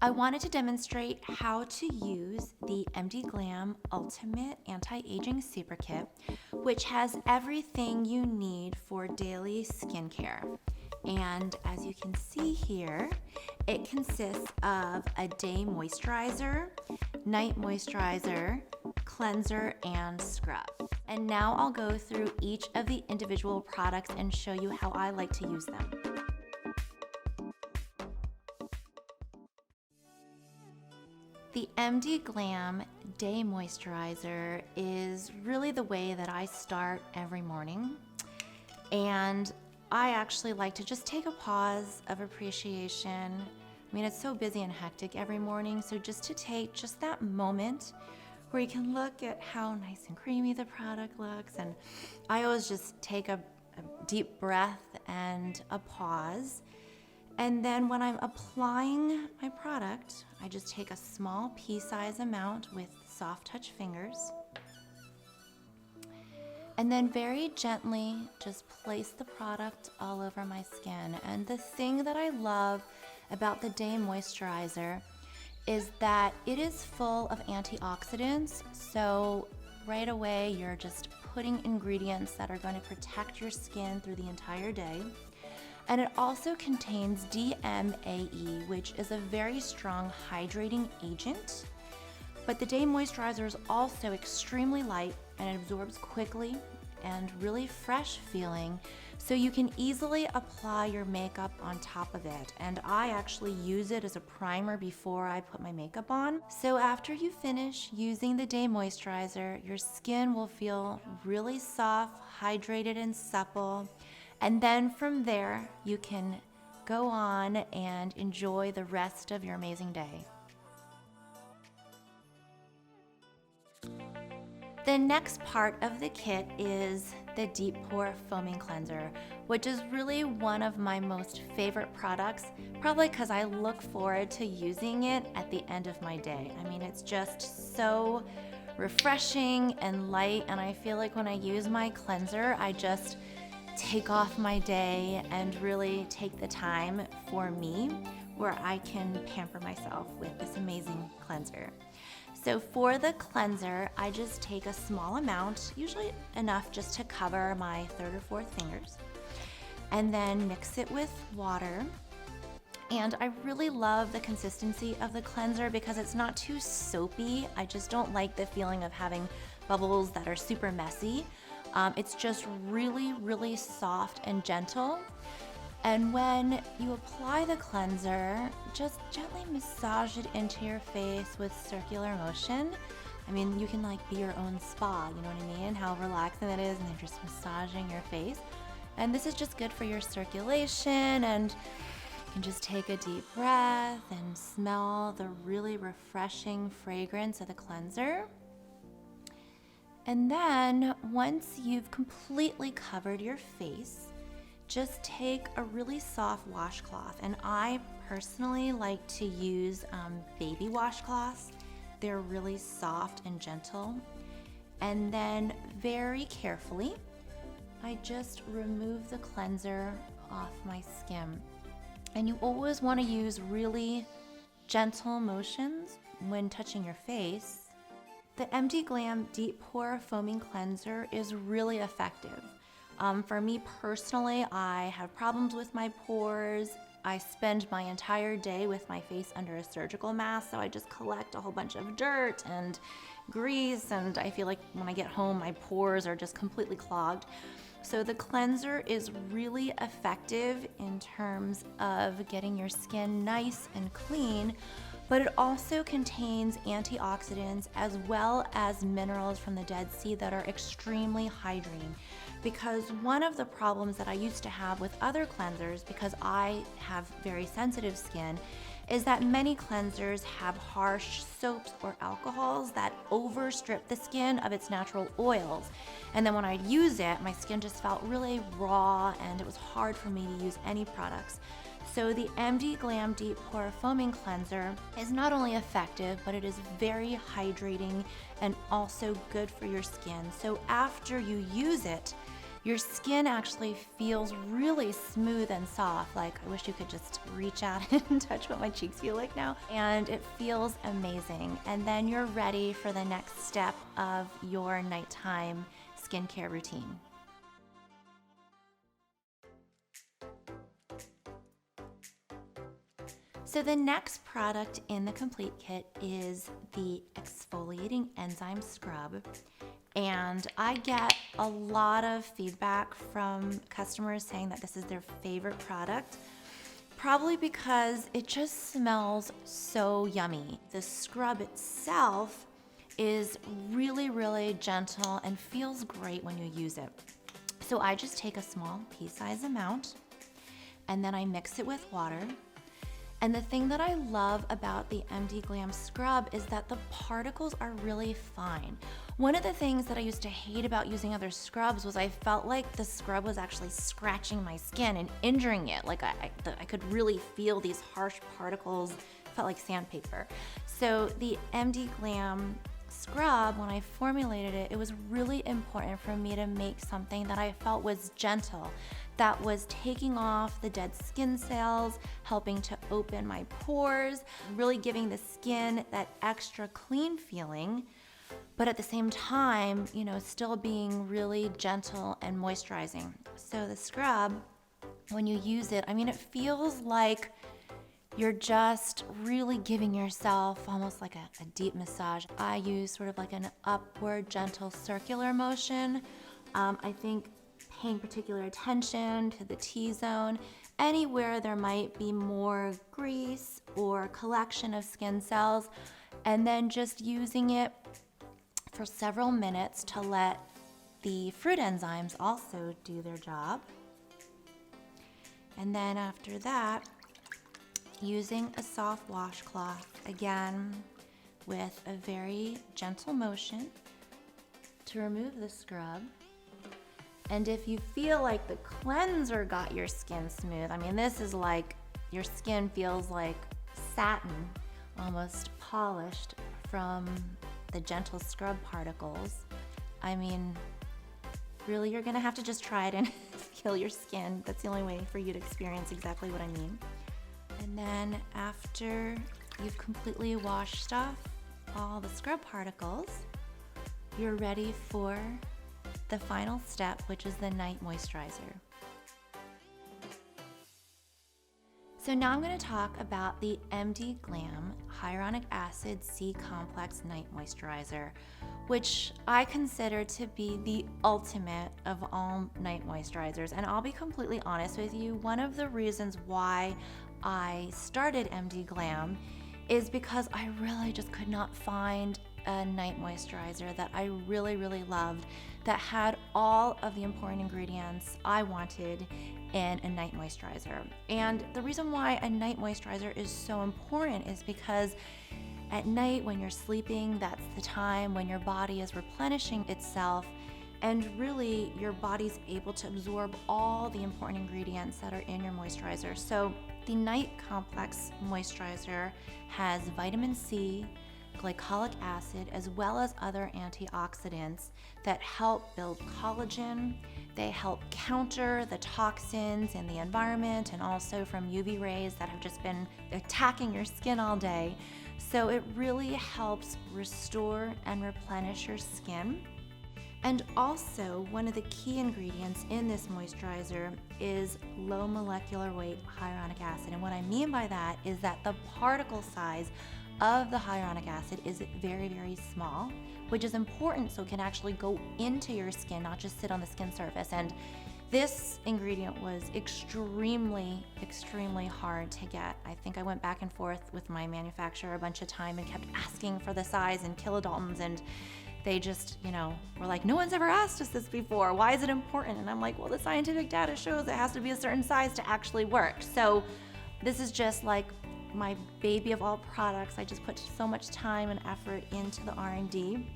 I wanted to demonstrate how to use the Glam Ultimate Anti-Aging Super Kit, which has everything you need for daily skincare. And as you can see here, it consists of a day moisturizer, night moisturizer, cleanser, and scrub. And now I'll go through each of the individual products and show you how I like to use them. The Glam Day Moisturizer is really the way that I start every morning. And I actually like to just take a pause of appreciation. I mean, it's so busy and hectic every morning, so just to take just that moment where you can look at how nice and creamy the product looks. And I always just take a deep breath and a pause. And then when I'm applying my product, I just take a small pea-size amount with soft touch fingers. And then very gently just place the product all over my skin. And the thing that I love about the Day Moisturizer is that it is full of antioxidants. So right away, you're just putting ingredients that are going to protect your skin through the entire day. And it also contains DMAE, which is a very strong hydrating agent. But the Day Moisturizer is also extremely light and it absorbs quickly and really fresh feeling, so you can easily apply your makeup on top of it. And I actually use it as a primer before I put my makeup on. So after you finish using the Day Moisturizer, your skin will feel really soft, hydrated, and supple. And then from there, you can go on and enjoy the rest of your amazing day. The next part of the kit is the Deep Pore Foaming Cleanser, which is really one of my most favorite products, probably because I look forward to using it at the end of my day. I mean, it's just so refreshing and light, and I feel like when I use my cleanser, I just take off my day and really take the time for me where I can pamper myself with this amazing cleanser. So for the cleanser, I just take a small amount, usually enough just to cover my third or fourth fingers, and then mix it with water. And I really love the consistency of the cleanser because it's not too soapy. I just don't like the feeling of having bubbles that are super messy. It's just really, really soft and gentle. And when you apply the cleanser, just gently massage it into your face with circular motion. I mean, you can like be your own spa, you know what I mean? How relaxing it is, and you're just massaging your face. And this is just good for your circulation, and you can just take a deep breath and smell the really refreshing fragrance of the cleanser. And then once you've completely covered your face, just take a really soft washcloth. And I personally like to use baby washcloths. They're really soft and gentle. And then very carefully, I just remove the cleanser off my skin. And you always want to use really gentle motions when touching your face. The Glam Deep Pore Foaming Cleanser is really effective. For me personally, I have problems with my pores. I spend my entire day with my face under a surgical mask, so I just collect a whole bunch of dirt and grease, and I feel like when I get home, my pores are just completely clogged. So the cleanser is really effective in terms of getting your skin nice and clean, but it also contains antioxidants as well as minerals from the Dead Sea that are extremely hydrating. Because one of the problems that I used to have with other cleansers, because I have very sensitive skin, is that many cleansers have harsh soaps or alcohols that overstrip the skin of its natural oils. And then when I'd use it, my skin just felt really raw and it was hard for me to use any products. So the Glam Deep Pore Foaming Cleanser is not only effective, but it is very hydrating and also good for your skin. So after you use it, your skin actually feels really smooth and soft. Like, I wish you could just reach out and touch what my cheeks feel like now. And it feels amazing. And then you're ready for the next step of your nighttime skincare routine. So the next product in the complete kit is the Exfoliating Enzyme Scrub. And I get a lot of feedback from customers saying that this is their favorite product, probably because it just smells so yummy. The scrub itself is really, really gentle and feels great when you use it. So I just take a small pea-sized amount and then I mix it with water. And the thing that I love about the MD Glam Scrub is that the particles are really fine. One of the things that I used to hate about using other scrubs was I felt like the scrub was actually scratching my skin and injuring it. Like I could really feel these harsh particles, felt like sandpaper. So the MD Glam Scrub, when I formulated it, it was really important for me to make something that I felt was gentle, that was taking off the dead skin cells, helping to open my pores, really giving the skin that extra clean feeling, but at the same time, you know, still being really gentle and moisturizing. So the scrub, when you use it, I mean, it feels like you're just really giving yourself almost like a deep massage. I use sort of like an upward, gentle, circular motion. I think paying particular attention to the T-zone, anywhere there might be more grease or collection of skin cells, and then just using it for several minutes to let the fruit enzymes also do their job. And then after that, using a soft washcloth, again, with a very gentle motion to remove the scrub. And if you feel like the cleanser got your skin smooth, I mean, this is like, your skin feels like satin, almost polished from the gentle scrub particles. I mean, really, you're gonna have to just try it and feel your skin. That's the only way for you to experience exactly what I mean. And then after you've completely washed off all the scrub particles, you're ready for the final step, which is the night moisturizer. So now I'm going to talk about the MD Glam Hyaluronic Acid C Complex Night Moisturizer, which I consider to be the ultimate of all night moisturizers. And I'll be completely honest with you, one of the reasons why I started MD Glam is because I really just could not find a night moisturizer that I really, really loved, that had all of the important ingredients I wanted in a night moisturizer. And the reason why a night moisturizer is so important is because at night when you're sleeping, that's the time when your body is replenishing itself, and really your body's able to absorb all the important ingredients that are in your moisturizer. So the Night Complex Moisturizer has vitamin C, glycolic acid, as well as other antioxidants that help build collagen. They help counter the toxins in the environment and also from UV rays that have just been attacking your skin all day. So it really helps restore and replenish your skin. And also, one of the key ingredients in this moisturizer is low molecular weight hyaluronic acid. And what I mean by that is that the particle size of the hyaluronic acid is very, very small, which is important so it can actually go into your skin, not just sit on the skin surface. And this ingredient was extremely, extremely hard to get. I think I went back and forth with my manufacturer a bunch of time and kept asking for the size in kilodaltons, and they just, were like, no one's ever asked us this before. Why is it important? And I'm like, well, the scientific data shows it has to be a certain size to actually work. So this is just like my baby of all products. I just put so much time and effort into the R&D,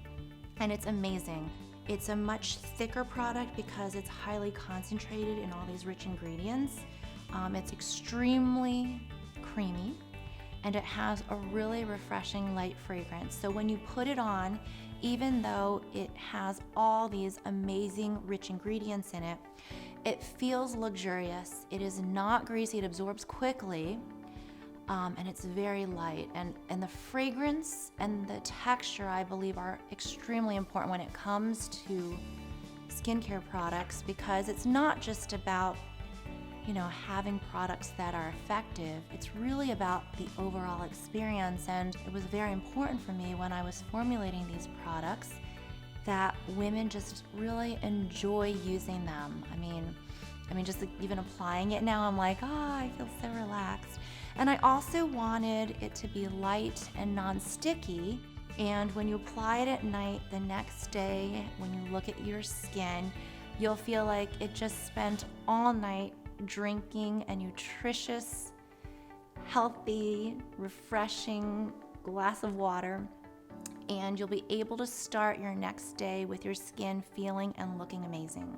and it's amazing. It's a much thicker product because it's highly concentrated in all these rich ingredients. It's extremely creamy, and it has a really refreshing light fragrance. So when you put it on, even though it has all these amazing rich ingredients in it, it feels luxurious. It is not greasy, it absorbs quickly, and it's very light. And the fragrance and the texture, I believe, are extremely important when it comes to skincare products, because it's not just about, you know, having products that are effective. It's really about the overall experience. And it was very important for me when I was formulating these products that women just really enjoy using them. I mean, just even applying it now, I'm like, oh, I feel so relaxed. And I also wanted it to be light and non-sticky. And when you apply it at night, the next day, when you look at your skin, you'll feel like it just spent all night drinking a nutritious, healthy, refreshing glass of water. And you'll be able to start your next day with your skin feeling and looking amazing.